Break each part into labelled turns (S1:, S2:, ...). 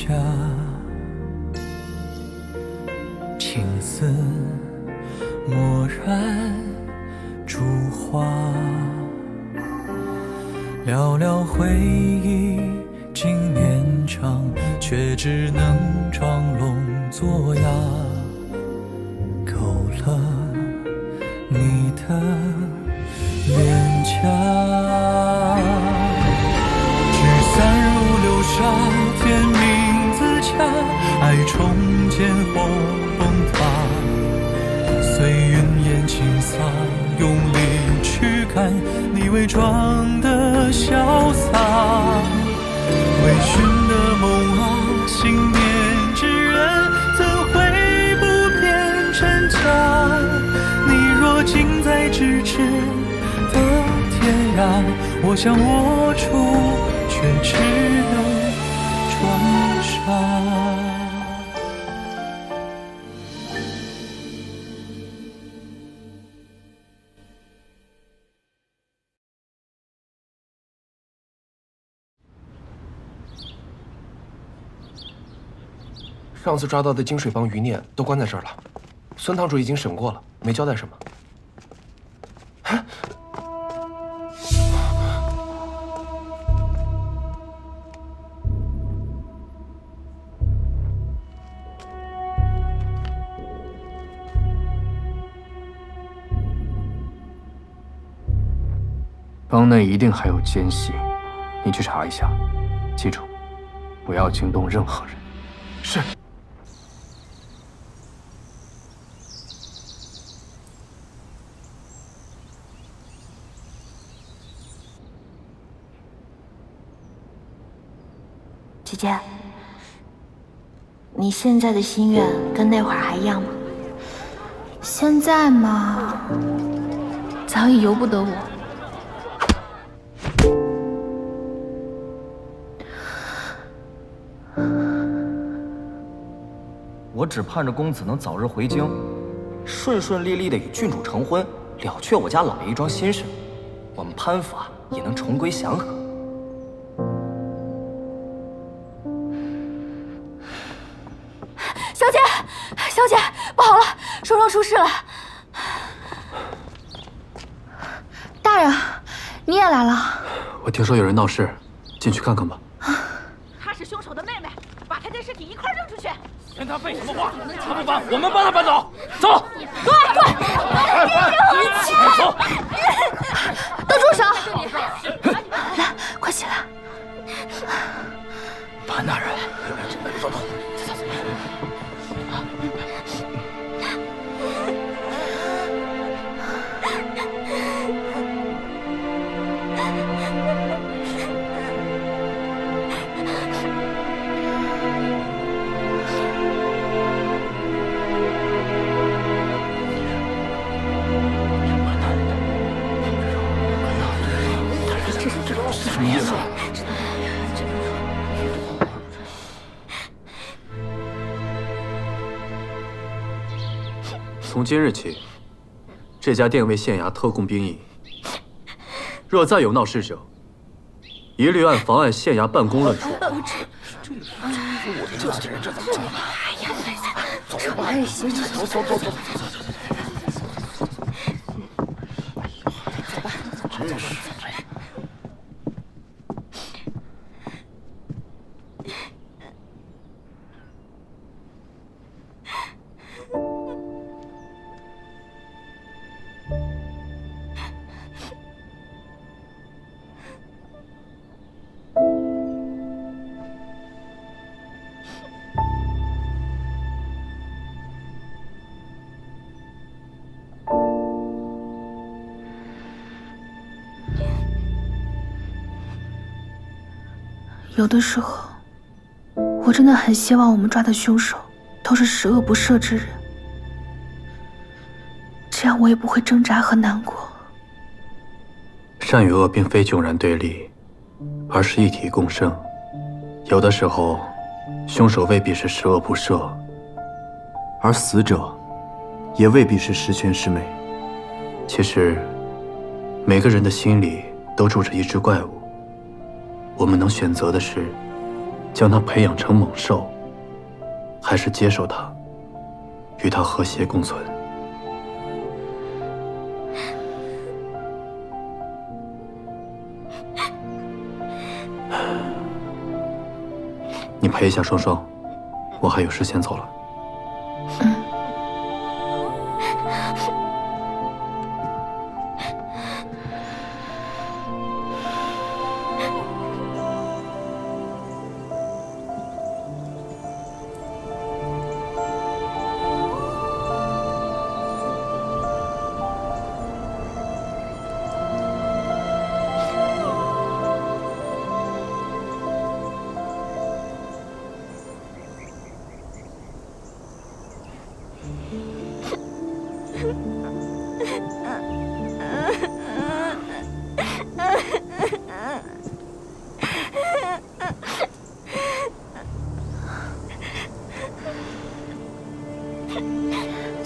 S1: 家，青丝蓦然烛花，寥寥回忆经绵长，却只能装聋作哑。勾勒你的脸颊，聚散如流沙，天命自洽，爱重见或崩塌。随云烟轻洒，用力驱赶你伪装的潇洒。微醺的梦啊，信念之人怎会不变真假？你若近在咫尺的天涯，我想握住，却只能装傻。
S2: 上次抓到的金水帮余孽都关在这儿了，孙堂主已经审过了，没交代什么。
S3: 帮内一定还有奸细，你去查一下，记住，不要惊动任何人。
S2: 是。
S4: 姐姐，你现在的心愿跟那会儿还一样吗？
S5: 现在嘛，早已由不得我。
S6: 我只盼着公子能早日回京，顺顺利利的与郡主成婚，了却我家老爷一桩心事，我们潘法也能重归祥和。
S5: 小姐，小姐，不好了，双双出事了！大人，你也来了。
S3: 我听说有人闹事，进去看看吧。
S7: 她是凶手的妹妹，把她的尸体一块扔出去。
S8: 跟他废什么话？他不搬，我们帮他搬走。走！
S5: 对，
S8: 走！
S5: 都住手！来，快起来！
S3: 潘大人，
S8: 走。
S3: 什么意思？从今日起，这家店为县衙特供兵役。若再有闹事者，一律按妨碍县衙办公论处。
S8: 这我的家人，这怎么办？
S5: 哎呀，
S8: 走吧，走。真是。
S5: 有的时候，我真的很希望我们抓的凶手都是十恶不赦之人，这样我也不会挣扎和难过。
S3: 善与恶并非迥然对立，而是一体共生。有的时候，凶手未必是十恶不赦，而死者也未必是十全十美。其实，每个人的心里都住着一只怪物。我们能选择的是，将他培养成猛兽，还是接受他，与他和谐共存？你陪一下双双，我还有事先走了。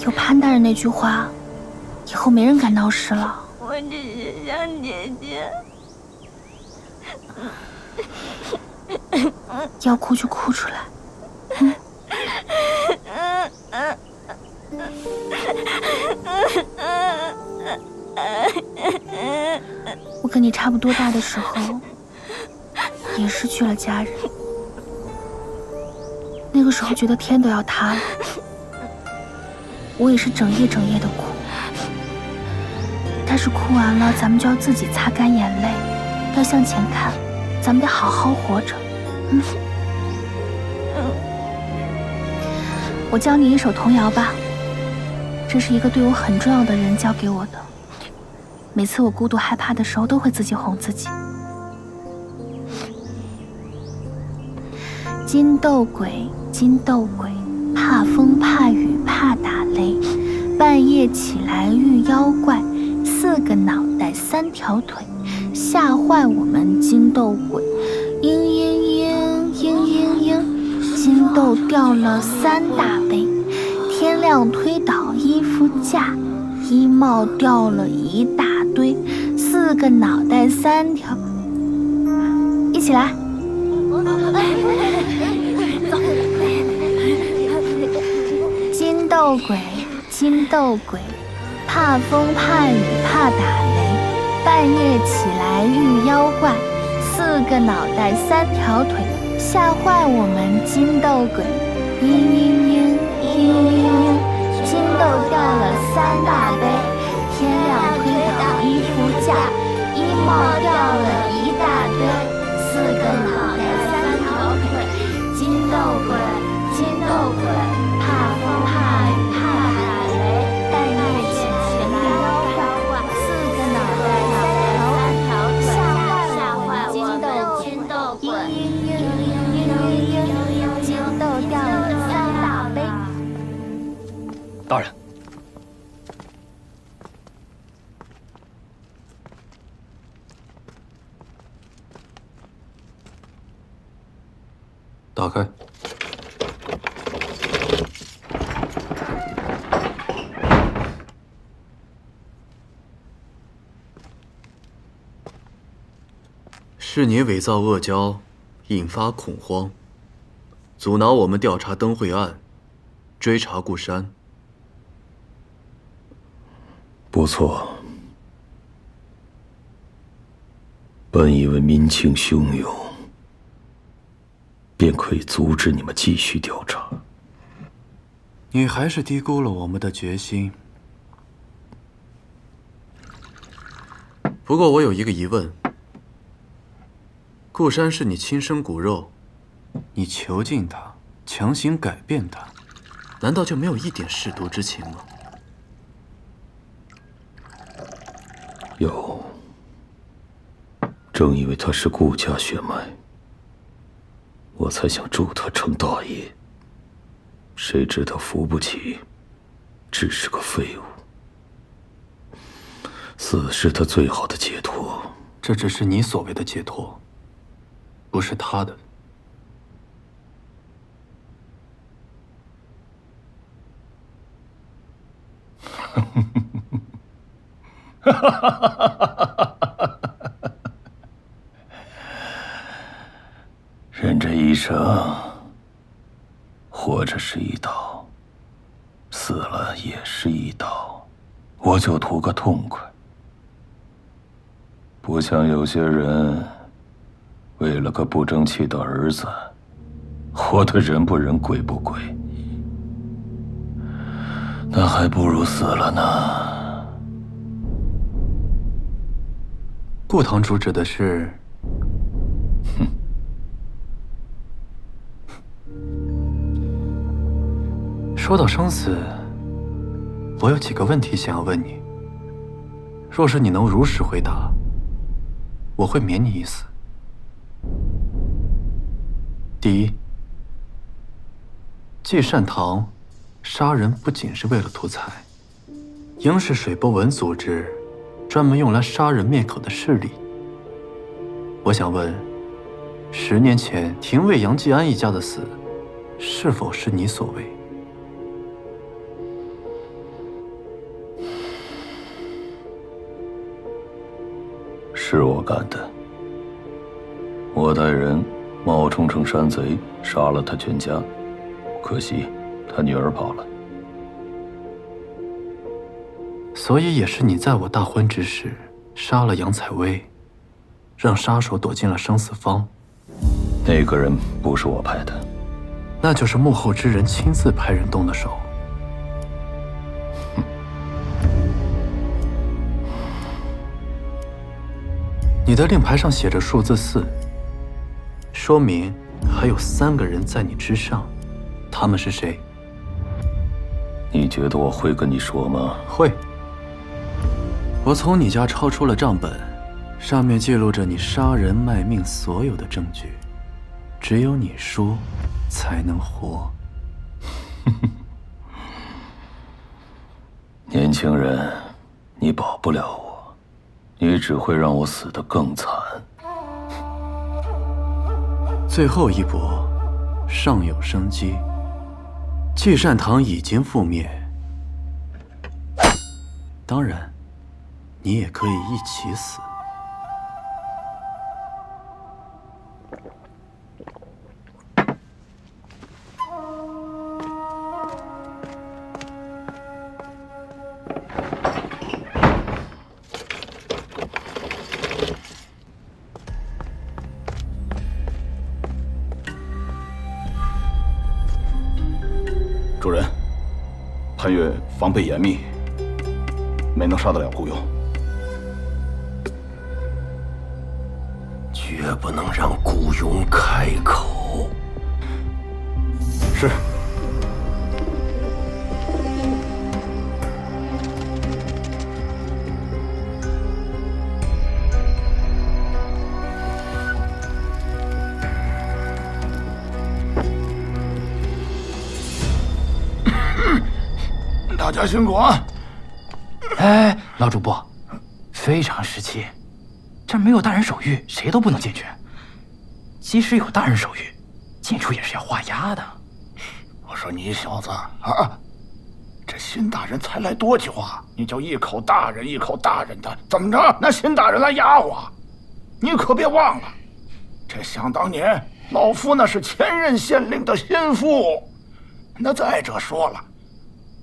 S5: 有潘大人那句话，以后没人敢闹事了。
S4: 我只是想姐姐。
S5: 要哭就哭出来。我跟你差不多大的时候，也失去了家人。那个时候觉得天都要塌了，我也是整夜整夜的哭。但是哭完了，咱们就要自己擦干眼泪，要向前看，咱们得好好活着。我教你一首童谣吧，这是一个对我很重要的人教给我的。每次我孤独害怕的时候，都会自己哄自己。金斗鬼，金斗鬼，怕风怕雨怕打雷，半夜起来遇妖怪，4个脑袋3条腿，吓坏我们金斗鬼。嘤嘤嘤嘤嘤嘤，金豆掉了3大杯，天亮推倒衣服架，衣帽掉了一大堆，4个脑袋3条，一起来。金斗鬼，金斗鬼，怕风怕雨怕打雷，半夜起来遇妖怪，4个脑袋3条腿，吓坏我们金斗鬼。嘤嘤嘤嘤嘤嘤，金豆掉了3大杯，天亮推倒衣服架，衣帽掉了一大堆，4个脑袋3条腿，金斗鬼，金斗鬼，怕风怕雨怕打雷，半夜起来遇妖怪，4个脑袋3条腿，吓坏我们金斗鬼。金豆掉了3大杯。
S8: 大人，
S3: 打开。是你伪造恶交，引发恐慌，阻挠我们调查灯会案，追查顾山。
S9: 不错，本以为民情汹涌，便可以阻止你们继续调查。
S3: 你还是低估了我们的决心。不过我有一个疑问：顾山是你亲生骨肉，你囚禁他，强行改变他，难道就没有一点舐犊之情吗？
S9: 有，正因为他是顾家血脉，我才想助他成大业。谁知他扶不起，只是个废物。死是他最好的解脱。
S3: 这只是你所谓的解脱，不是他的。
S9: 人这一生生，活着是一道，死了也是一道，我就图个痛快。不像有些人，为了个不争气的儿子，活得人不人鬼不鬼，那还不如死了呢。
S3: 顾堂主指的是，说到生死，我有几个问题想要问你。若是你能如实回答，我会免你一死。第一，季善堂杀人不仅是为了图财，应是水波纹组织专门用来杀人灭口的势力。我想问，10年前廷尉杨继安一家的死，是否是你所为？
S9: 是我干的。我带人冒充成山贼，杀了他全家，可惜他女儿跑了。
S3: 所以也是你在我大婚之时杀了杨采薇，让杀手躲进了生死坊。
S9: 那个人不是我派的，
S3: 那就是幕后之人亲自派人动的手。你的令牌上写着数字4，说明还有3个人在你之上，他们是谁？
S9: 你觉得我会跟你说吗？
S3: 会。我从你家抄出了账本，上面记录着你杀人卖命所有的证据，只有你说才能活。
S9: 年轻人，你保不了我，你只会让我死得更惨。
S3: 最后一搏，尚有生机。季善堂已经覆灭，当然，你也可以一起死。
S10: 主人，潘越防备严密，没能杀得了顾勇。
S9: 绝不能让顾勇开口。
S10: 是。
S11: 大家辛苦啊！
S8: 哎，老主播，非常时期，这没有大人手谕，谁都不能进去。即使有大人手谕，进出也是要画押的。
S11: 我说你小子啊，这新大人才来多久啊？你就一口大人一口大人的，怎么着？那新大人来压我？你可别忘了，这想当年老夫那是前任县令的心腹。那再者说了，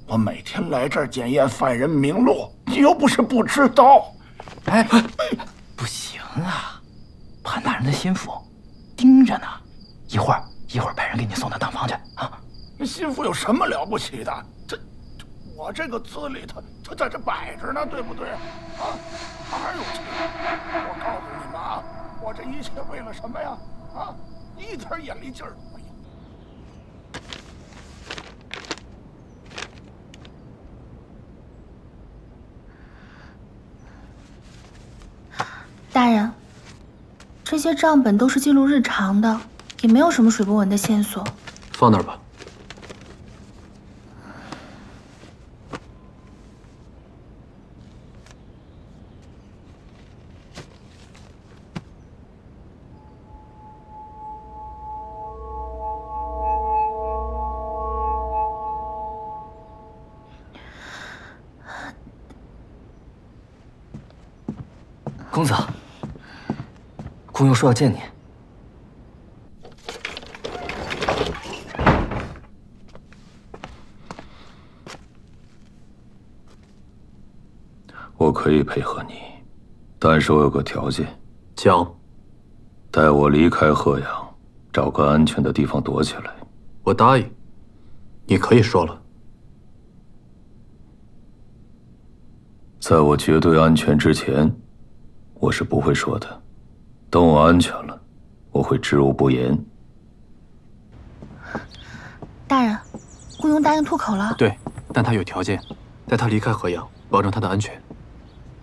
S11: 我每天来这儿检验犯人名录，你又不是不知道。
S8: 哎，不行啊，潘大人的心腹盯着呢，一会儿派人给你送到当房去啊。
S11: 心腹有什么了不起的？我这个资历，他在这摆着呢，对不对？啊，哪有钱？我告诉你们啊，我这一切为了什么呀？啊，一点眼力劲儿都没有。
S5: 大人，这些账本都是记录日常的，也没有什么水波纹的线索。
S3: 放那儿吧。
S6: 公子，顾勇说要见你。
S9: 我可以配合你，但是我有个条件。
S3: 讲。
S9: 带我离开鹤阳，找个安全的地方躲起来。
S3: 我答应。你可以说了。
S9: 在我绝对安全之前，我是不会说的。等我安全了，我会知无不言。
S5: 大人，雇佣答应吐口了。
S3: 对，但他有条件，带他离开河阳，保证他的安全。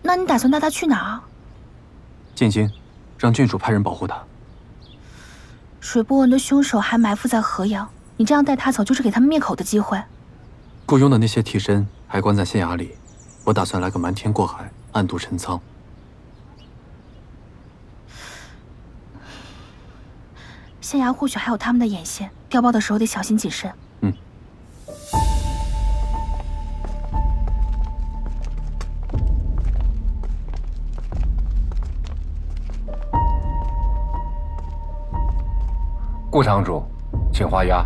S5: 那你打算带他去哪儿？
S3: 进京，让郡主派人保护他。
S5: 水波纹的凶手还埋伏在河阳，你这样带他走，就是给他们灭口的机会。
S3: 雇佣的那些替身还关在县衙里，我打算来个瞒天过海，暗度陈仓。
S5: 县衙或许还有他们的眼线，调包的时候得小心谨慎。
S3: 嗯。
S2: 顾堂主，请画押。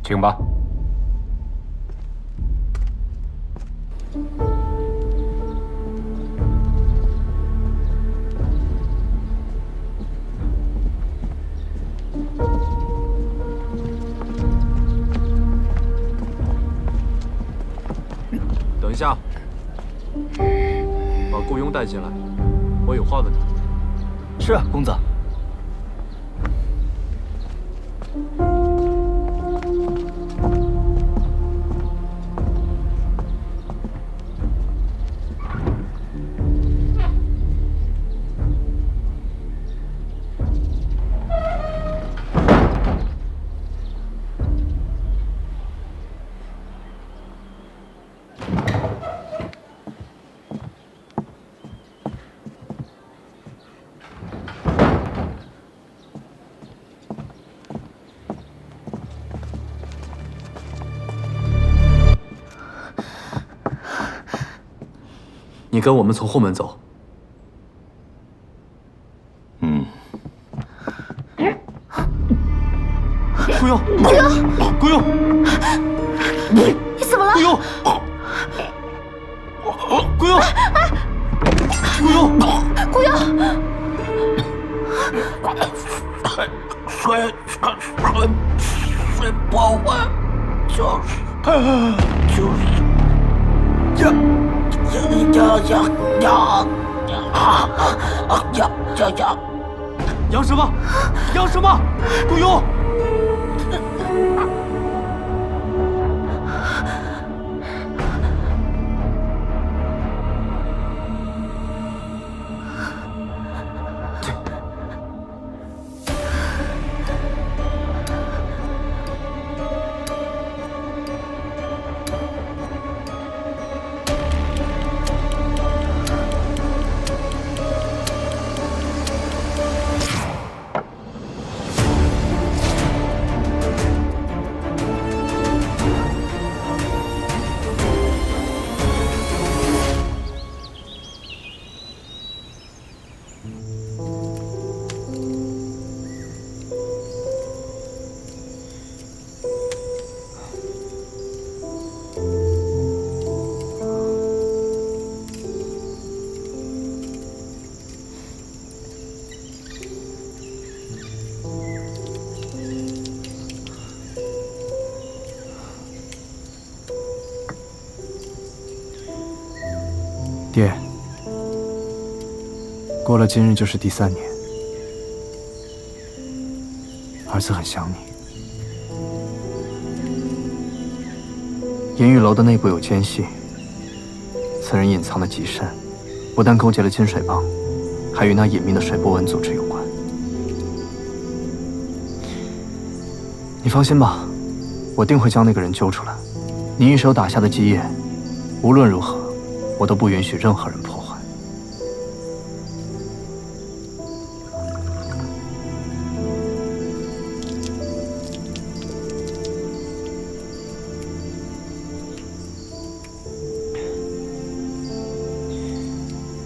S2: 请吧。
S3: 等一下，把顾庸带进来，我有话问他。
S6: 是，公子。
S3: 你跟我们从后门走。
S9: 嗯。
S3: 顾庸，顾庸，
S5: 你怎么了？
S3: 顾庸，顾庸，顾庸，
S5: 顾庸，
S11: 水波纹，就是
S3: 扬什么？扬什么？顾庸！
S12: 爹，过了今日就是第3年，儿子很想你。烟玉楼的内部有奸细，此人隐藏的极深，不但勾结了金水帮，还与那隐秘的水波纹组织有关。你放心吧，我定会将那个人揪出来。你一手打下的基业，无论如何，我都不允许任何人破坏。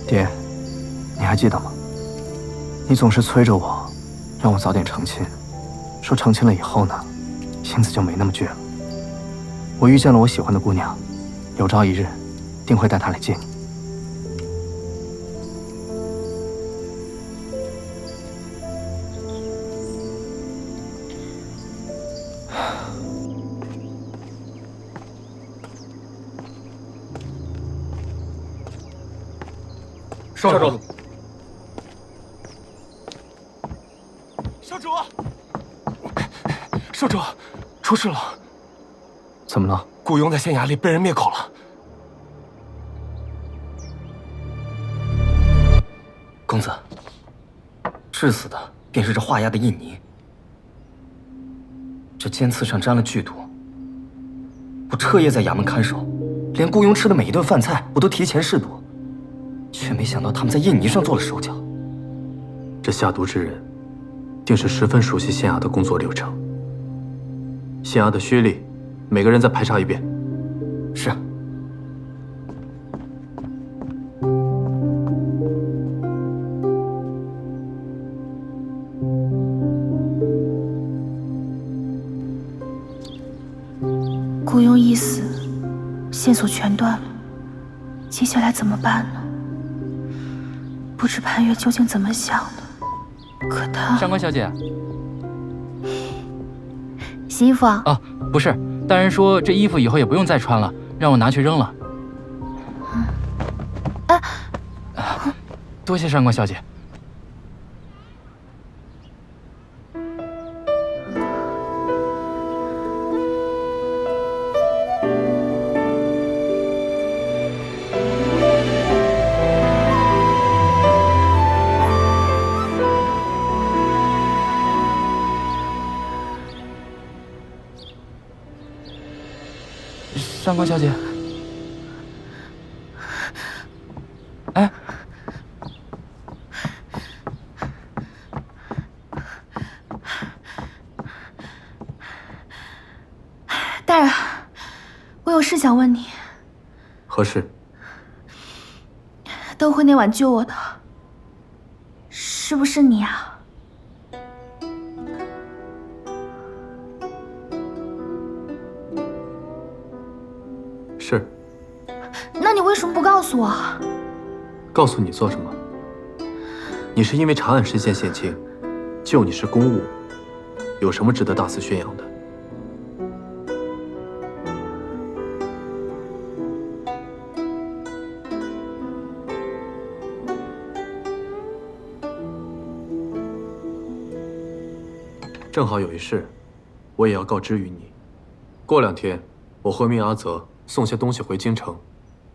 S12: 爹。还记得吗？你总是催着我，让我早点成亲，说成亲了以后呢，性子就没那么倔了。我遇见了我喜欢的姑娘，有朝一日，定会带她来见你。
S2: 少主，
S13: 少主，
S2: 少主，出事了！
S12: 怎么了？
S2: 顾雍在县衙里被人灭口了。
S6: 公子，致死的便是这画押的印尼。这尖刺上沾了剧毒，我彻夜在衙门看守，连顾雍吃的每一顿饭菜我都提前试毒。却没想到他们在印尼上做了手脚。
S3: 这下毒之人，定是十分熟悉县衙的工作流程。县衙的薛吏，每个人再排查一遍。
S6: 是。
S5: 顾雍一死，线索全断了，接下来怎么办呢？不知潘越究竟怎么想的，可他……
S8: 上官小姐，
S5: 洗衣服啊？
S8: 啊，不是，大人说这衣服以后也不用再穿了，让我拿去扔了。多谢上官小姐。上官小姐，哎，
S5: 大人，我有事想问你。
S3: 何事？
S5: 灯会那晚救我的，是不是你啊？
S3: 是。
S5: 那你为什么不告诉我？
S3: 告诉你做什么？你是因为查案实现险情，救你是公务，有什么值得大肆宣扬的？正好有一事，我也要告知于你。过2天，我会命阿泽送些东西回京城，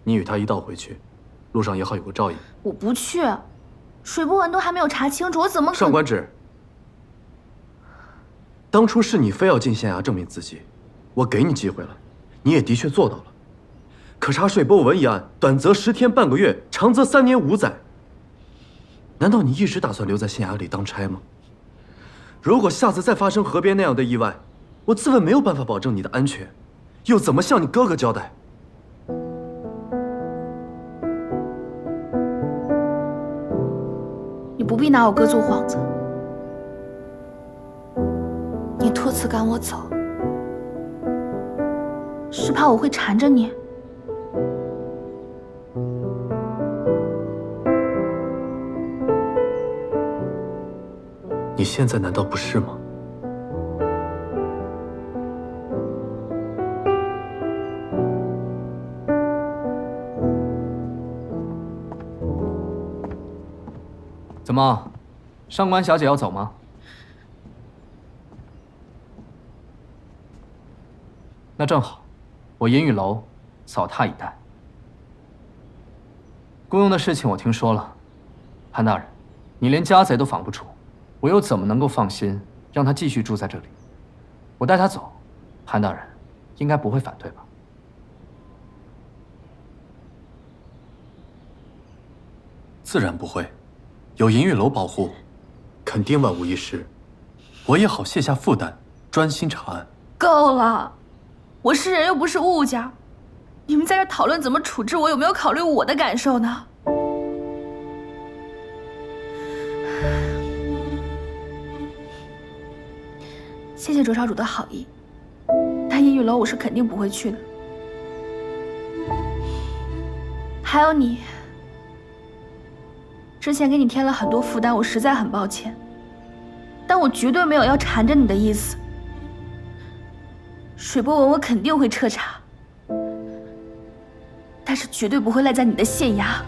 S3: 你与他一道回去，路上也好有个照应。
S5: 我不去，水波纹都还没有查清楚，我怎么可能……
S3: 上官芷，当初是你非要进县衙证明自己，我给你机会了，你也的确做到了。可查水波纹一案，短则10天半个月，长则3年5载。难道你一直打算留在县衙里当差吗？如果下次再发生河边那样的意外，我自问没有办法保证你的安全，又怎么向你哥哥交代？
S5: 你不必拿我哥做幌子。你多次赶我走，是怕我会缠着你？
S3: 你现在难道不是吗？
S12: 怎么，上官小姐要走吗？那正好，我银雨楼扫榻以待。顾雍的事情我听说了，潘大人，你连家贼都防不住，我又怎么能够放心让他继续住在这里？我带他走，潘大人应该不会反对吧？
S3: 自然不会，有银玉楼保护，肯定万无一失。我也好卸下负担，专心查案。
S5: 够了，我是人又不是物件，你们在这讨论怎么处置我，有没有考虑我的感受呢？谢谢卓少主的好意，但阴雨楼我是肯定不会去的。还有你，之前给你添了很多负担，我实在很抱歉，但我绝对没有要缠着你的意思。水波纹我肯定会彻查，但是绝对不会赖在你的县衙。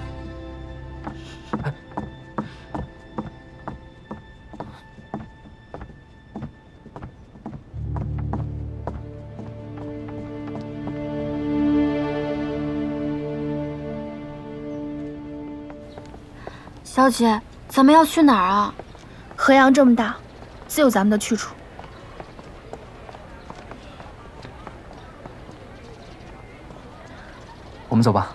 S14: 小姐，咱们要去哪儿啊？
S5: 河阳这么大，自有咱们的去处。
S12: 我们走吧。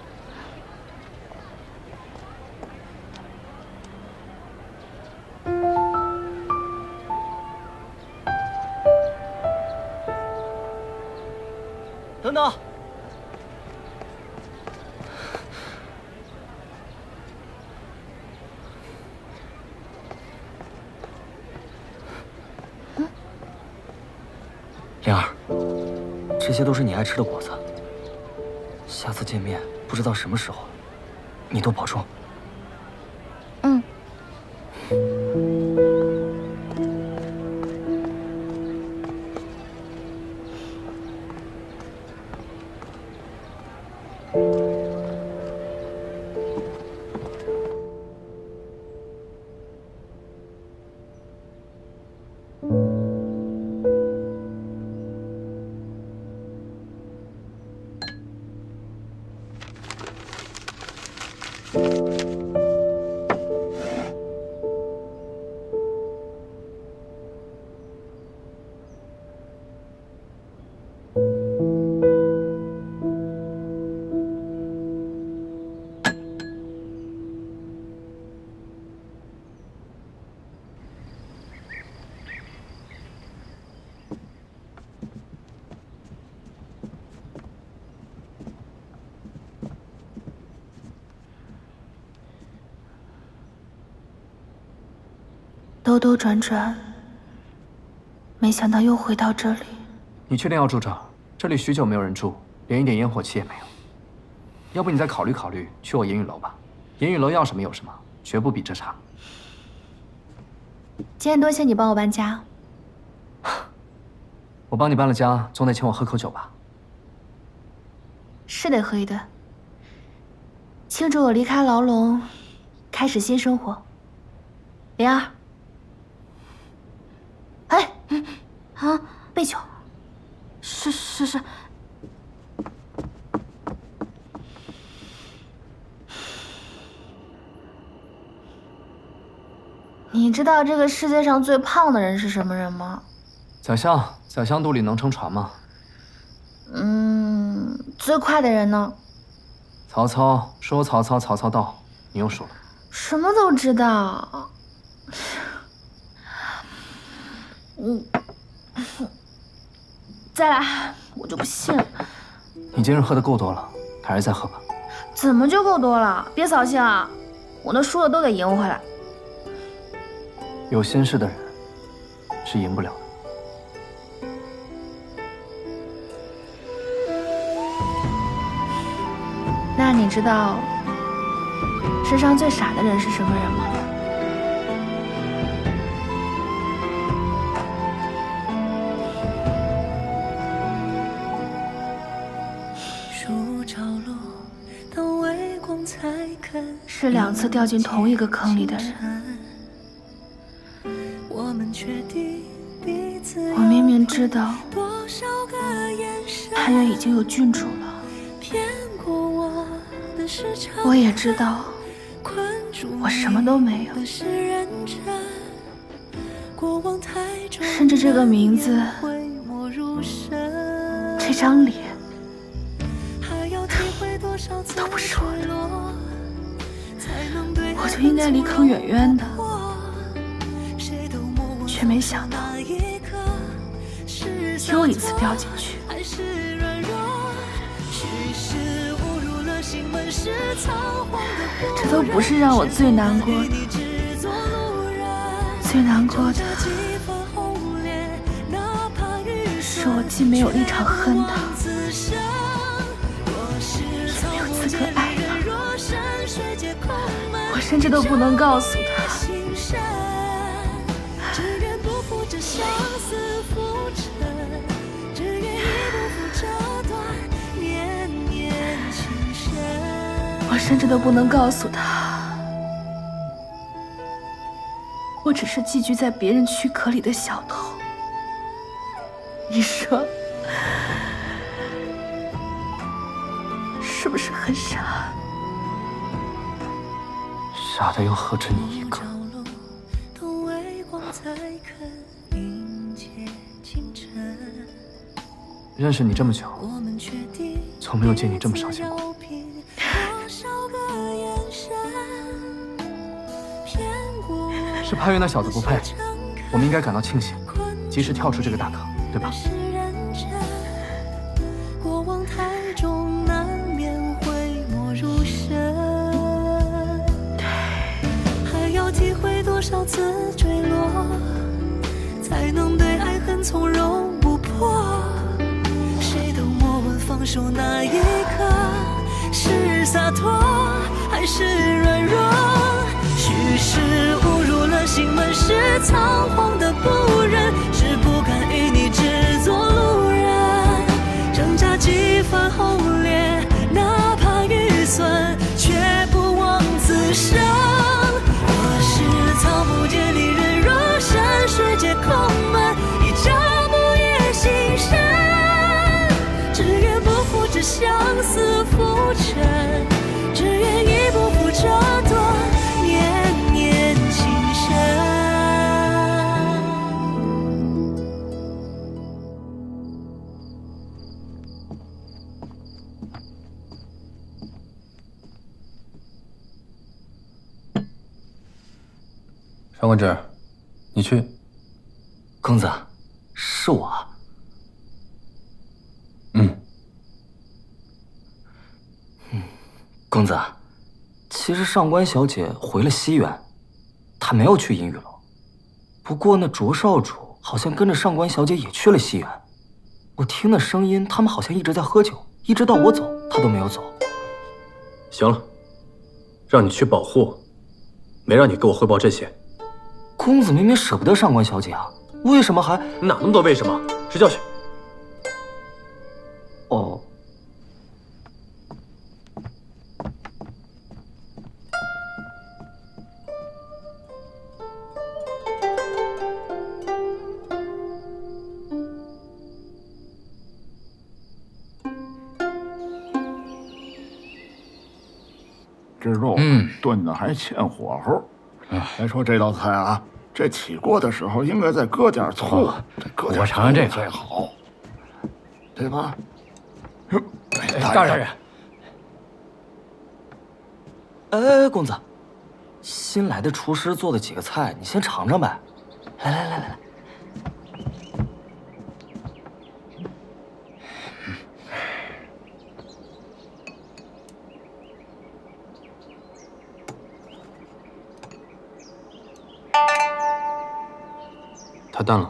S6: 等等。 灵儿，这些都是你爱吃的果子。下次见面不知道什么时候，你多保重。
S5: 嗯。兜兜转转，没想到又回到这里。
S12: 你确定要住这儿？这里许久没有人住，连一点烟火气也没有。要不你再考虑考虑，去我烟雨楼吧。烟雨楼要什么有什么，绝不比这差。
S5: 今天多谢你帮我搬家。
S12: 我帮你搬了家，总得请我喝口酒吧？
S5: 是得喝一顿，庆祝我离开牢笼，开始新生活。灵儿。 哎，啊，备酒。是。你知道这个世界上最胖的人是什么人吗？
S12: 宰相肚里能撑船吗？
S5: 最快的人呢？
S12: 曹操说曹操到，你又输了。
S5: 什么都知道。 再来，我就不信了。
S12: 你今日喝的够多了，还是再喝吧。
S5: 怎么就够多了？别扫兴啊！我那输的都得赢回来。
S12: 有心事的人是赢不了的。
S5: 那你知道世上最傻的人是什么人吗？ 是2次掉进同一个坑里的人。我明明知道潘越已经有郡主了，我也知道我什么都没有，甚至这个名字、这张脸都不是我的。 我就应该离坑远远的，却没想到又一次掉进去。这都不是让我最难过的，最难过的
S15: 是我既没有立场恨他，也没有资格爱他。我甚至都不能告诉他。我甚至都不能告诉他，我只是寄居在别人躯壳里的小偷。你说，是不是很傻？
S12: 傻的又何止你一个？认识你这么久，从没有见你这么伤心过。是潘越那小子不配，我们应该感到庆幸，及时跳出这个大坑，对吧？
S1: 过往太重，难免讳莫如深。还要体会多少次坠落，才能对爱恨从容不迫。谁都莫问放手那一刻，是洒脱还是软弱？许是误入了心门，是仓皇的不忍，是不敢与你只做路人。挣扎几番后裂，哪怕愚损，却不枉此生。我是草木皆离人若山水皆空门，一朝不夜心深。只愿不负这相思浮沉，只愿一不负这段年年情深。
S3: 上官志，你去。
S6: 公子，是我。公子，其实上官小姐回了西园，她没有去阴雨楼。不过那卓少主好像跟着上官小姐也去了西园。我听那声音，他们好像一直在喝酒，一直到我走，他都没有走。
S3: 行了，让你去保护，没让你给我汇报这些。
S6: 公子明明舍不得上官小姐啊，为什么还……
S3: 哪那么多为什么？睡觉去。
S6: 哦。
S11: 这肉炖的还欠火候。再说这道菜啊，这起锅的时候应该再搁点醋，搁点
S8: 我尝尝这个
S11: 最好，对吧？
S8: 大人，
S6: 哎，公子，新来的厨师做的几个菜，你先尝尝呗。来。
S3: 太淡了。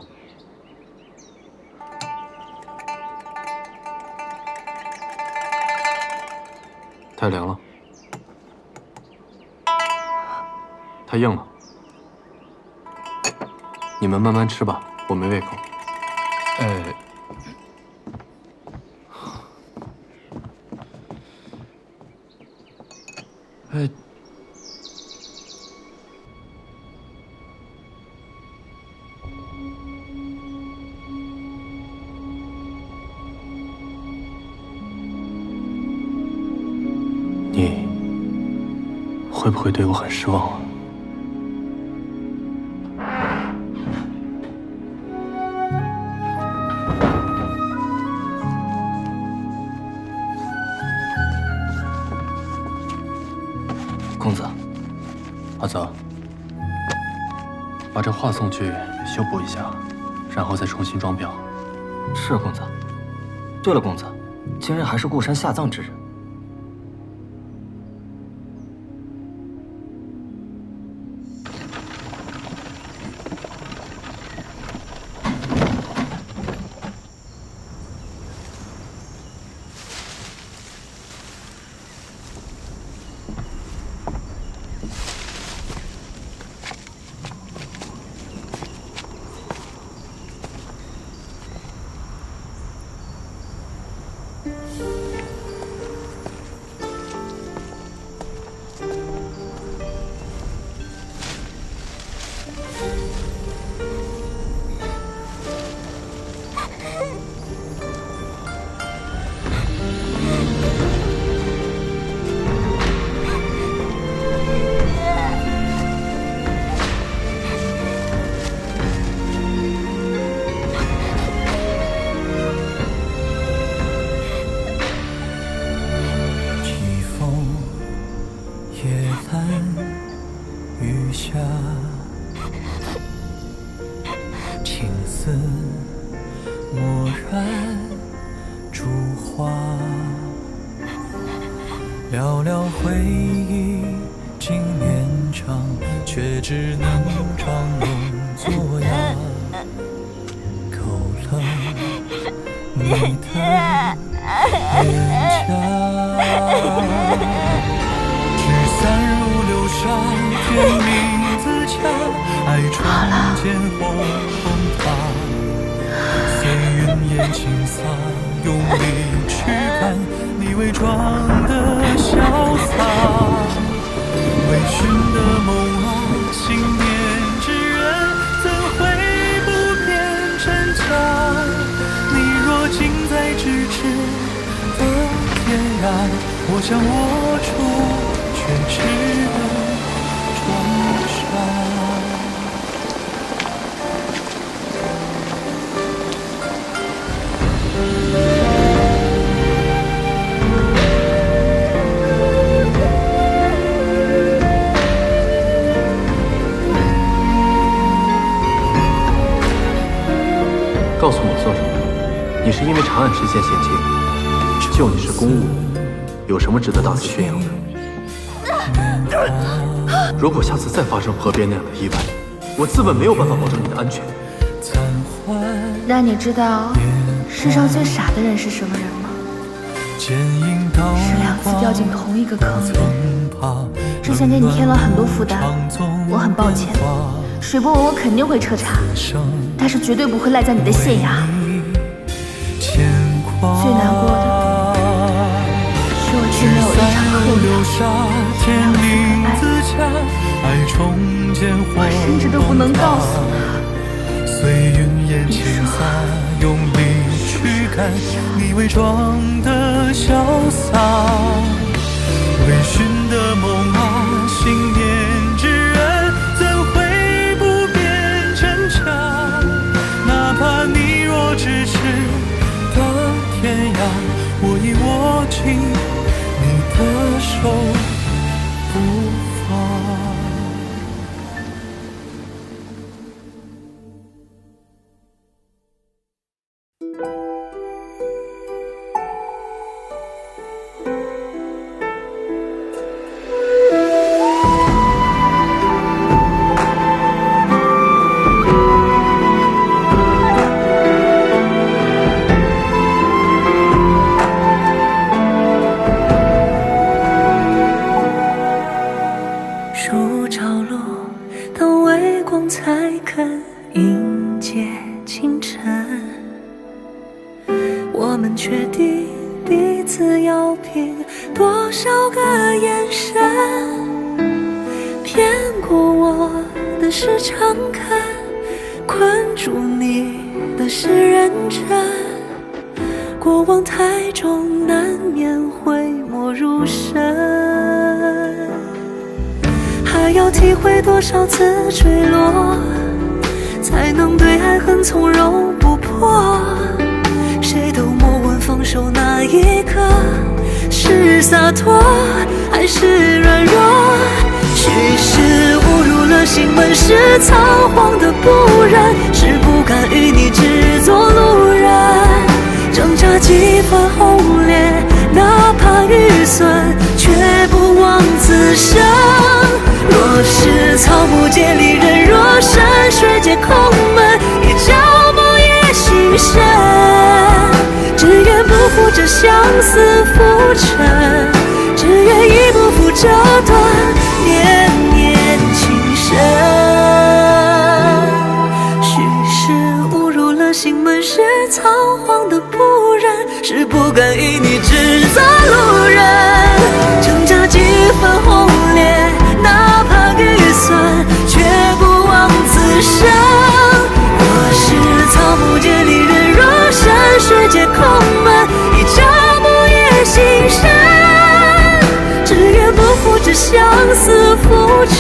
S3: 太凉了。太硬了。你们慢慢吃吧，我没胃口。你会不会对我很失望啊？
S6: 公子，
S3: 阿泽，把这画送去修补一下，然后再重新装裱。
S6: 是公子。对了，公子，今日还是顾山下葬之日。
S1: 寥寥回忆经年长，却只能装聋作哑，勾勒你的脸颊。聚散如流沙，天命自洽，爱重见或崩塌。随云烟轻洒，用力驱赶你伪装的潇洒。微醺的梦啊，信念之人怎会不变真假？你若近在咫尺的天涯，我想握住全炽的装傻。
S3: 告诉我做什么？你是因为长安实现险境，救你是公务，有什么值得大肆宣扬的？如果下次再发生河边那样的意外，我自问没有办法保证你的安全。
S15: 让你知道世上最傻的人是什么人吗？是2次掉进同一个坑里的人。之前给你添了很多负担，我很抱歉。水波纹我肯定会彻查，但是绝对不会赖在你的县衙。最难过的是我却没有一场恨我甚至都不能告诉他。
S1: 随云烟轻洒，用力驱赶你伪装的潇洒。微醺的梦啊，信念之人怎会不变真假？哪怕你若咫尺的天涯，我已握紧你的手不放。
S16: 多少次坠落，才能对爱恨从容不迫？谁都莫问放手那一刻是洒脱还是软弱。许是误入了心门，是仓皇的不忍，是不敢与你只做路人。挣扎几番轰烈，哪怕遇损，却不枉此生。若是草木皆离人，若山水皆空门，一朝梦也心深。只愿不负这相思浮沉，只愿亦不负这段年年情深。许是误入了心门，是仓皇的不忍，是不敢与你只做路人。挣扎几番轰烈，哪怕遇损，却不枉此生。若是草木皆离人，若山水皆空门，一朝梦也心深。只愿不负这相思浮沉，